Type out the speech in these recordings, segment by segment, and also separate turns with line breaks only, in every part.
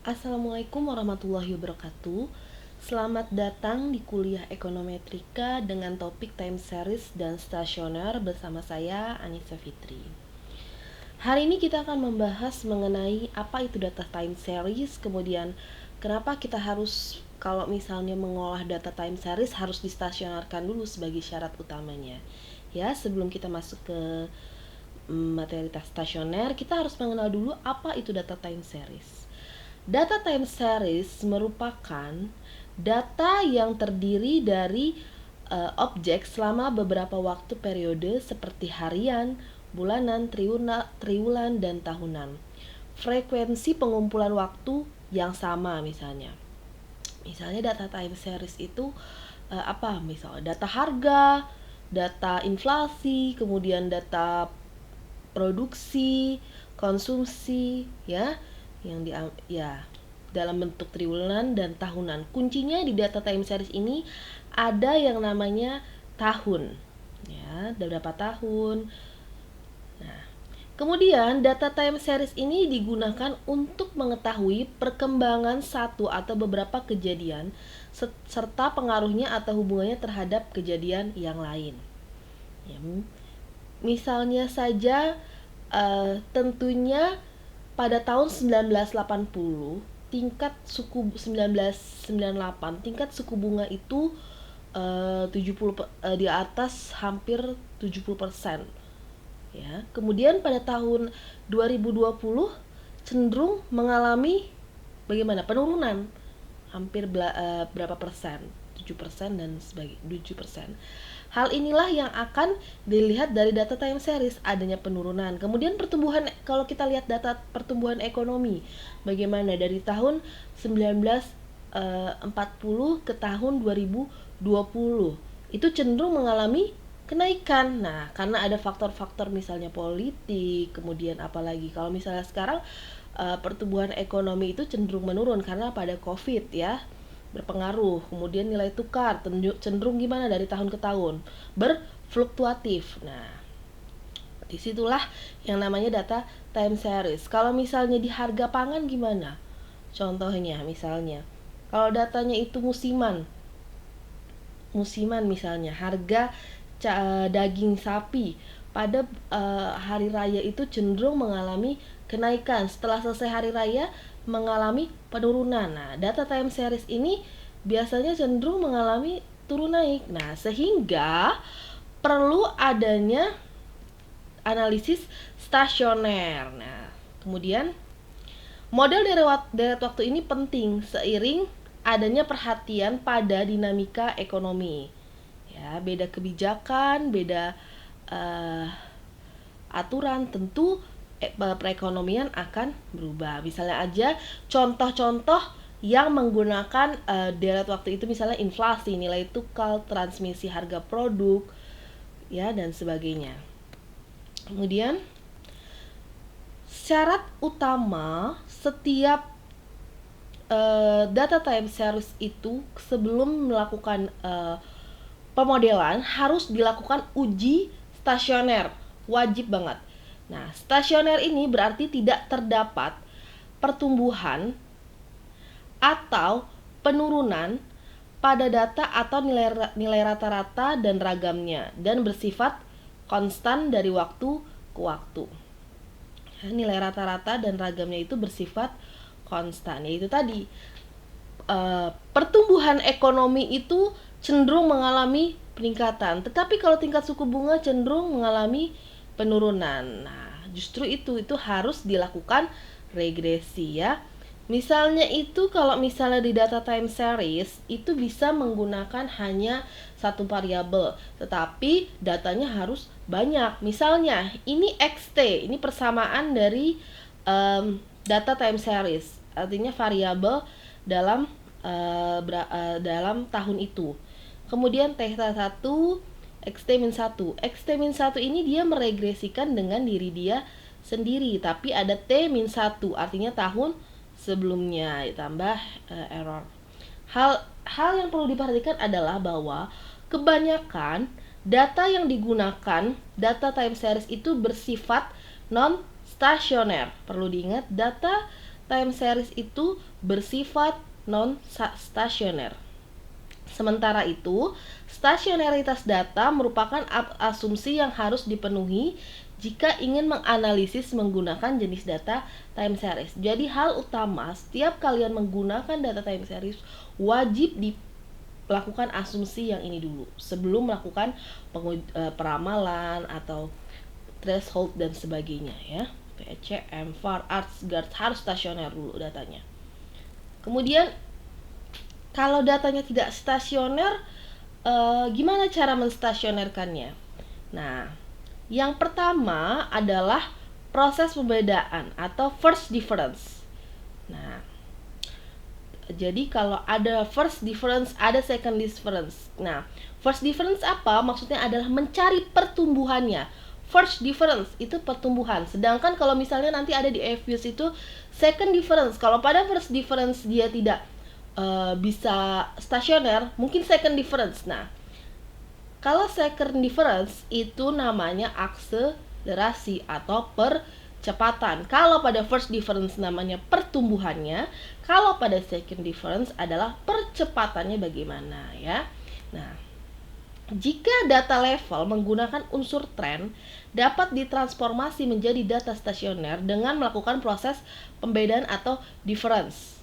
Assalamualaikum warahmatullahi wabarakatuh. Selamat datang di kuliah Ekonometrika dengan topik time series dan stasioner bersama saya Anissa Fitri. Hari ini kita akan membahas mengenai apa itu data time series, kemudian kenapa kita harus kalau misalnya mengolah data time series harus distasionerkan dulu sebagai syarat utamanya. Ya, sebelum kita masuk ke materi stasioner, kita harus mengenal dulu apa itu data time series. Data time series merupakan data yang terdiri dari objek selama beberapa waktu periode seperti harian, bulanan, triwulan, dan tahunan. Frekuensi pengumpulan waktu yang sama misalnya. Misalnya data time series itu apa? Misalnya data harga, data inflasi, kemudian data produksi, konsumsi, ya, yang dalam bentuk triwulan dan tahunan. Kuncinya di data time series ini ada yang namanya tahun, ya, berapa tahun. Nah, kemudian data time series ini digunakan untuk mengetahui perkembangan satu atau beberapa kejadian serta pengaruhnya atau hubungannya terhadap kejadian yang lain. Ya, misalnya saja tentunya pada tahun 1980 tingkat suku 1998 tingkat suku bunga itu 70 di atas hampir 70%. Ya, kemudian pada tahun 2020 cenderung mengalami bagaimana? Penurunan hampir berapa persen? 7% dan sebagainya, 7%. Hal inilah yang akan dilihat dari data time series, adanya penurunan. Kemudian pertumbuhan, kalau kita lihat data pertumbuhan ekonomi, bagaimana dari tahun 1940 ke tahun 2020 itu cenderung mengalami kenaikan. Nah, karena ada faktor-faktor misalnya politik, kemudian apalagi kalau misalnya sekarang pertumbuhan ekonomi itu cenderung menurun karena pada Covid, ya, berpengaruh. Kemudian nilai tukar cenderung gimana dari tahun ke tahun, berfluktuatif. Nah, disitulah yang namanya data time series. Kalau misalnya di harga pangan gimana? Contohnya misalnya kalau datanya itu musiman misalnya harga daging sapi pada hari raya itu cenderung mengalami kenaikan, setelah selesai hari raya mengalami penurunan. Nah, data time series ini biasanya cenderung mengalami turun naik. Nah, sehingga perlu adanya analisis stasioner. Nah, kemudian model deret waktu ini penting seiring adanya perhatian pada dinamika ekonomi. Ya, beda kebijakan, beda aturan, tentu perekonomian akan berubah. Misalnya aja contoh-contoh yang menggunakan deret waktu itu, misalnya inflasi, nilai tukar, transmisi harga produk, ya, dan sebagainya. Kemudian syarat utama setiap data time series itu sebelum melakukan pemodelan harus dilakukan uji stasioner, wajib banget. Nah, stasioner ini berarti tidak terdapat pertumbuhan atau penurunan pada data atau nilai rata-rata dan ragamnya, dan bersifat konstan dari waktu ke waktu. Nilai rata-rata dan ragamnya itu bersifat konstan, yaitu tadi pertumbuhan ekonomi itu cenderung mengalami peningkatan, tetapi kalau tingkat suku bunga cenderung mengalami penurunan. Nah, justru itu harus dilakukan regresi, ya. Misalnya itu kalau misalnya di data time series itu bisa menggunakan hanya satu variabel, tetapi datanya harus banyak. Misalnya ini XT, ini persamaan dari data time series, artinya variabel dalam tahun itu. Kemudian T1, XT-1. XT-1 ini dia meregresikan dengan diri dia sendiri, tapi ada T-1, artinya tahun sebelumnya, ditambah error. Hal yang perlu diperhatikan adalah bahwa kebanyakan data yang digunakan data time series itu bersifat non stasioner. Perlu diingat, data time series itu bersifat non-stasioner. Sementara itu, stasionaritas data merupakan asumsi yang harus dipenuhi jika ingin menganalisis menggunakan jenis data time series. Jadi hal utama setiap kalian menggunakan data time series wajib dilakukan asumsi yang ini dulu sebelum melakukan peramalan atau threshold dan sebagainya ya. PCM, VAR, ArcGuard harus stasioner dulu datanya. Kemudian kalau datanya tidak stasioner, gimana cara menstasionerkannya? Nah, yang pertama adalah proses pembedaan atau first difference. Nah, jadi kalau ada first difference, ada second difference. Nah, first difference apa? Maksudnya adalah mencari pertumbuhannya. First difference itu pertumbuhan. Sedangkan kalau misalnya nanti ada di FUS itu second difference. Kalau pada first difference dia tidak bisa stasioner, mungkin second difference. Nah, kalau second difference itu namanya akselerasi atau percepatan. Kalau pada first difference namanya pertumbuhannya, kalau pada second difference adalah percepatannya bagaimana ya. Nah, jika data level menggunakan unsur tren dapat ditransformasi menjadi data stasioner dengan melakukan proses pembedaan atau difference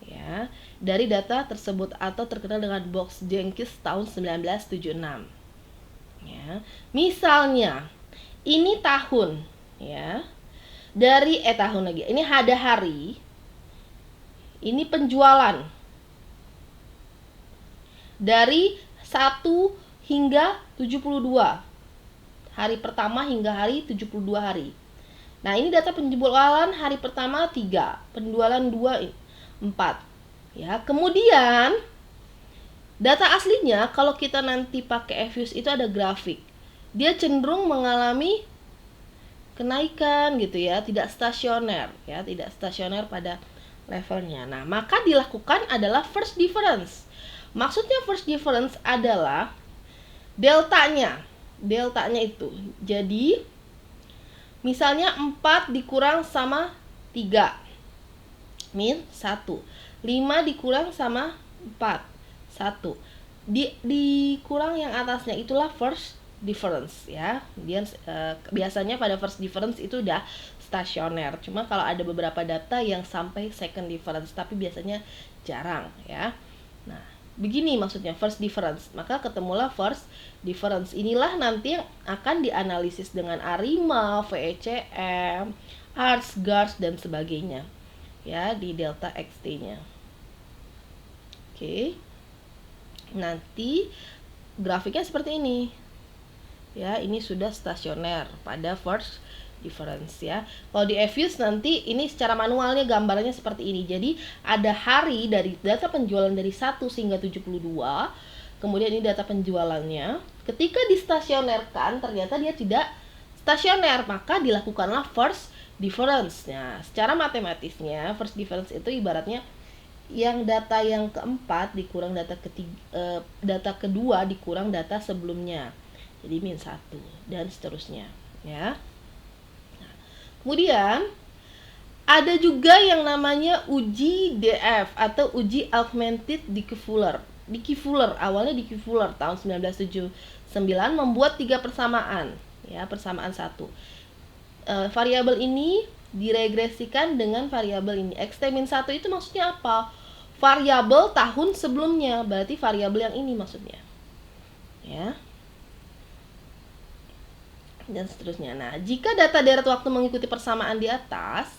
ya dari data tersebut atau terkenal dengan box Jenkins tahun 1976 ya. Misalnya ini tahun ya, dari tahun lagi ini ada hari, ini penjualan dari 1 hingga 72 hari pertama hingga hari 72 hari. Nah, ini data penjualan hari pertama 3, penjualan 2 4 ya. Kemudian data aslinya kalau kita nanti pakai FUS itu ada grafik. Dia cenderung mengalami kenaikan gitu ya, tidak stasioner ya, tidak stasioner pada levelnya. Nah, maka dilakukan adalah first difference. Maksudnya first difference adalah deltanya itu. Jadi misalnya 4 dikurang sama 3 min 1, 5 dikurang sama 4 1, dikurang yang atasnya itulah first difference ya. Dia biasanya pada first difference itu udah stasioner. Cuma kalau ada beberapa data yang sampai second difference, tapi biasanya jarang ya. Nah, begini maksudnya first difference. Maka ketemulah first difference. Inilah nanti yang akan dianalisis dengan ARIMA, VECM, ArcGuard dan sebagainya ya di delta XT-nya. Oke. Nanti grafiknya seperti ini. Ya, ini sudah stasioner pada first difference ya. Kalau di FUS nanti ini secara manualnya gambarnya seperti ini. Jadi ada hari dari data penjualan dari 1 hingga 72. Kemudian ini data penjualannya. Ketika distasionerkan ternyata dia tidak stasioner, maka dilakukanlah first difference. Nah, secara matematisnya first difference itu ibaratnya yang data yang keempat dikurang data data kedua dikurang data sebelumnya. Jadi min 1 dan seterusnya ya. Nah, kemudian ada juga yang namanya uji DF atau uji augmented Dickey-Fuller. Dickey-Fuller awalnya Dickey-Fuller tahun 1979 membuat 3 persamaan ya, persamaan 1. Variabel ini diregresikan dengan variabel ini. X-1 itu maksudnya apa? Variabel tahun sebelumnya, berarti variabel yang ini maksudnya. Ya. Dan seterusnya. Nah, jika data deret waktu mengikuti persamaan di atas,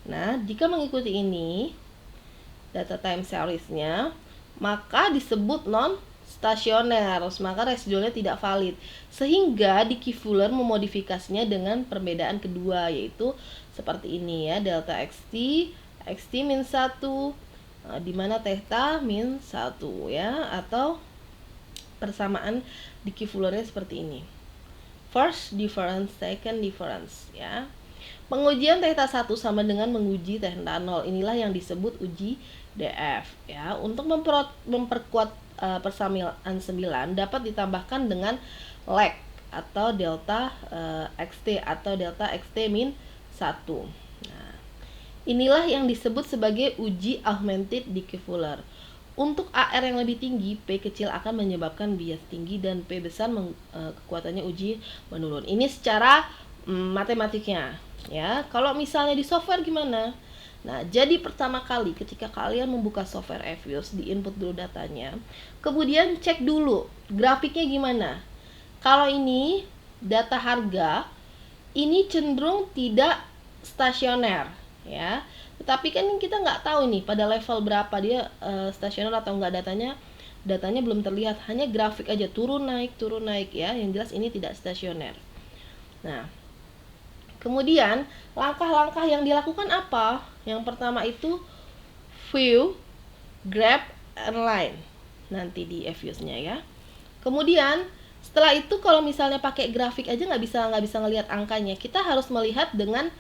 nah, jika mengikuti ini data time series-nya, maka disebut non stasioner, maka residualnya tidak valid. Sehingga Dickey-Fuller memodifikasinya dengan perbedaan kedua, yaitu seperti ini ya, delta xt min 1, di mana theta min 1 ya, atau persamaan Dickey-Fullernya seperti ini. First difference, second difference ya. Pengujian theta 1 sama dengan menguji theta 0. Inilah yang disebut uji DF ya. Untuk memperkuat persamaan 9 dapat ditambahkan dengan lag atau delta xt atau delta xt min 1. Nah, Inilah yang disebut sebagai uji augmented decay Fuller. Untuk AR yang lebih tinggi, P kecil akan menyebabkan bias tinggi dan P besar kekuatannya uji menurun. Ini secara matematiknya ya. Kalau misalnya di software gimana? Nah, jadi pertama kali ketika kalian membuka software Evios, di input dulu datanya, kemudian cek dulu grafiknya gimana. Kalau ini data harga, ini cenderung tidak stasioner ya. Tetapi kan kita nggak tahu nih pada level berapa dia stasioner atau enggak, datanya belum terlihat, hanya grafik aja turun naik ya. Yang jelas ini tidak stasioner. Nah, kemudian langkah-langkah yang dilakukan apa? Yang pertama itu view, grab, and line nanti di Evios-nya ya. Kemudian setelah itu kalau misalnya pakai grafik aja nggak bisa ngelihat angkanya, kita harus melihat dengan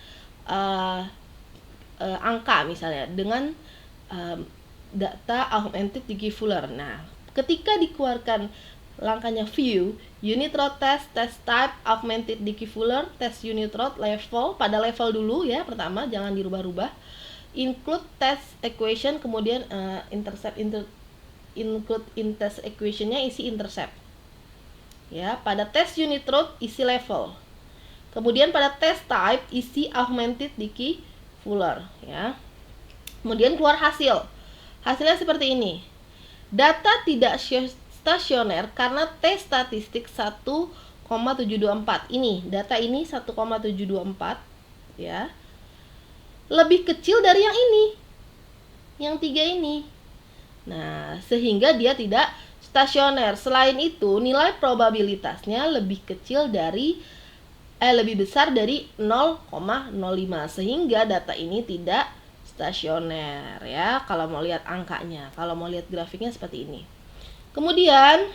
angka misalnya dengan data augmented decay Fuller. Nah, ketika dikeluarkan langkahnya view, unit rod test type, augmented decay Fuller, test unit rod level, pada level dulu ya pertama, jangan dirubah-rubah. Include test equation, kemudian include in test equationnya isi intercept. Ya, pada test unit rod isi level. Kemudian pada test type isi augmented decay Fuller ya. Kemudian keluar hasil. Hasilnya seperti ini. Data tidak stasioner karena T statistik 1,724. Ini, data ini 1,724 ya. Lebih kecil dari yang ini. Yang 3 ini. Nah, sehingga dia tidak stasioner. Selain itu, nilai probabilitasnya lebih kecil dari lebih besar dari 0,05 sehingga data ini tidak stasioner ya. Kalau mau lihat angkanya, kalau mau lihat grafiknya seperti ini. Kemudian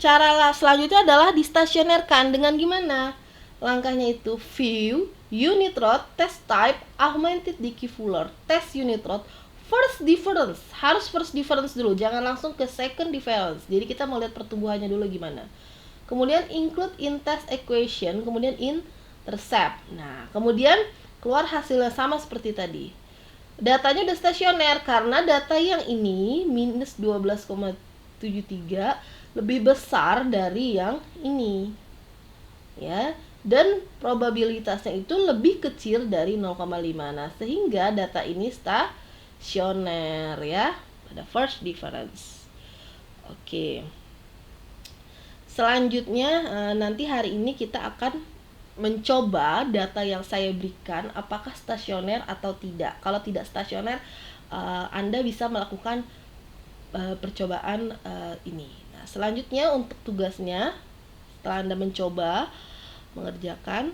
cara selanjutnya adalah distasionerkan dengan gimana? Langkahnya itu view, unit rod, test type, augmented decay Fuller, test unit rod, first difference. Harus first difference dulu, jangan langsung ke second difference. Jadi kita mau lihat pertumbuhannya dulu gimana. Kemudian include in test equation, kemudian intercept. Nah, kemudian keluar hasilnya sama seperti tadi. Datanya udah stasioner karena data yang ini minus 12,73 lebih besar dari yang ini. Ya, dan probabilitasnya itu lebih kecil dari 0,5. Nah, sehingga data ini stasioner ya pada first difference. Oke. Selanjutnya nanti hari ini kita akan mencoba data yang saya berikan apakah stasioner atau tidak. Kalau tidak stasioner, Anda bisa melakukan percobaan ini. Nah, selanjutnya untuk tugasnya, setelah Anda mencoba mengerjakan,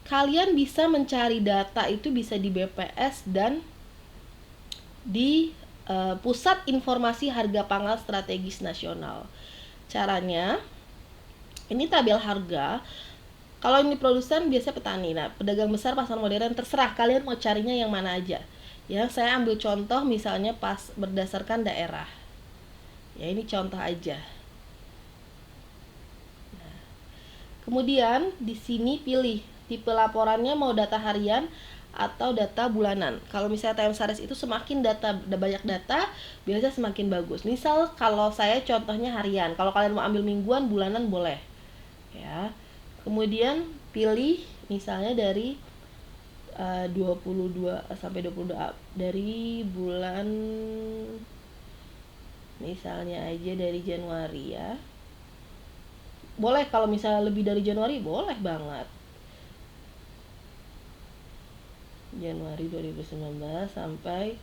kalian bisa mencari data itu bisa di BPS dan di Pusat Informasi Harga Pangan Strategis Nasional. Caranya, ini tabel harga. Kalau ini produsen biasanya petani. Nah, pedagang besar, pasar modern, terserah kalian mau carinya yang mana aja. Ya, saya ambil contoh misalnya pas berdasarkan daerah. Ya, ini contoh aja. Nah, kemudian di sini pilih tipe laporannya mau data harian atau data bulanan. Kalau misalnya time series itu semakin banyak data, biasanya semakin bagus. Misal kalau saya contohnya harian, kalau kalian mau ambil mingguan, bulanan boleh. Ya. Kemudian pilih misalnya dari 22 sampai 22 dari bulan, misalnya aja dari Januari ya. Boleh kalau misalnya lebih dari Januari, boleh banget. Januari 2019 sampai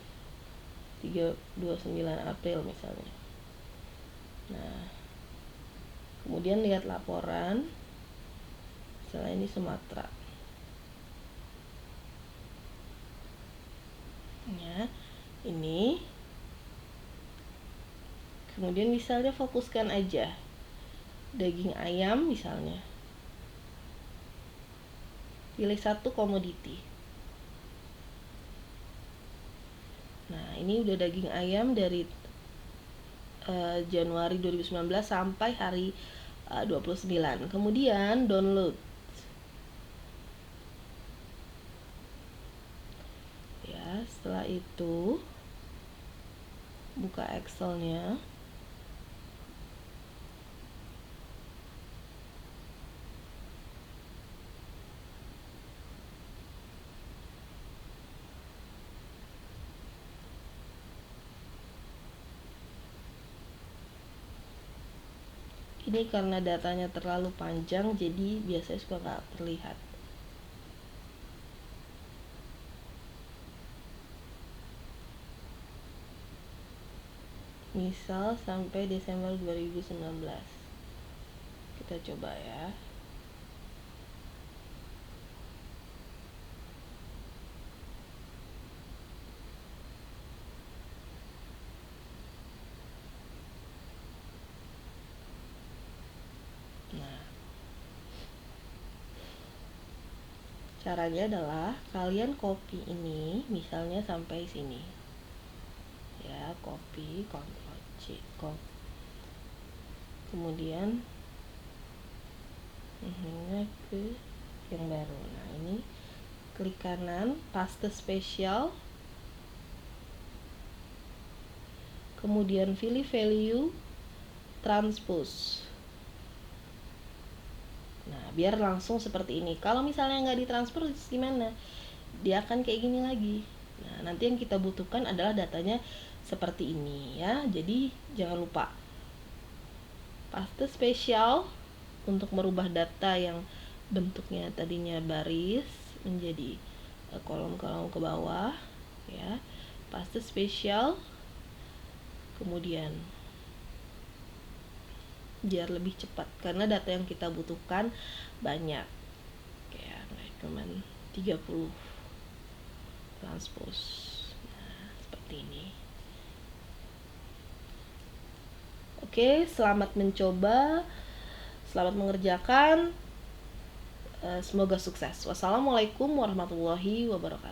29 April misalnya. Nah, kemudian lihat laporan. Misalnya ini Sumatera. Ya, ini. Kemudian misalnya fokuskan aja daging ayam misalnya. Pilih satu komoditi. Nah, ini udah daging ayam dari Januari 2019 sampai hari 29. Kemudian download. Setelah itu buka Excelnya. Ini karena datanya terlalu panjang, jadi biasanya suka nggak terlihat. Misal sampai Desember 2019. Kita coba ya. Nah, caranya adalah kalian copy ini misalnya sampai sini. Ya, copy, Ctrl C, kemudian ke yang baru. Nah, ini klik kanan, paste spesial, kemudian pilih value, transpose. Nah, biar langsung seperti ini. Kalau misalnya nggak ditranspose gimana? Dia akan kayak gini lagi. Nah, nanti yang kita butuhkan adalah datanya seperti ini ya. Jadi jangan lupa paste spesial untuk merubah data yang bentuknya tadinya baris menjadi kolom-kolom ke bawah ya. Paste spesial, kemudian biar lebih cepat karena data yang kita butuhkan banyak kayak cuman 30 transpose. Nah, seperti ini. Oke, selamat mencoba, selamat mengerjakan, semoga sukses. Wassalamualaikum warahmatullahi wabarakatuh.